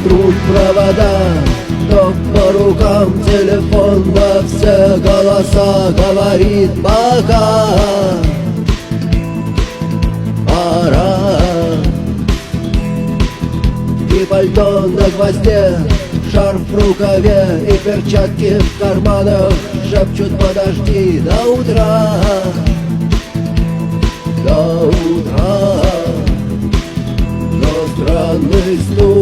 трут провода, ток по рукам, телефон во все голоса говорит пока. Пора. И пальто на гвозде, шарф в рукаве и перчатки в карманах шепчут: подожди до утра, до утра. Но странный стук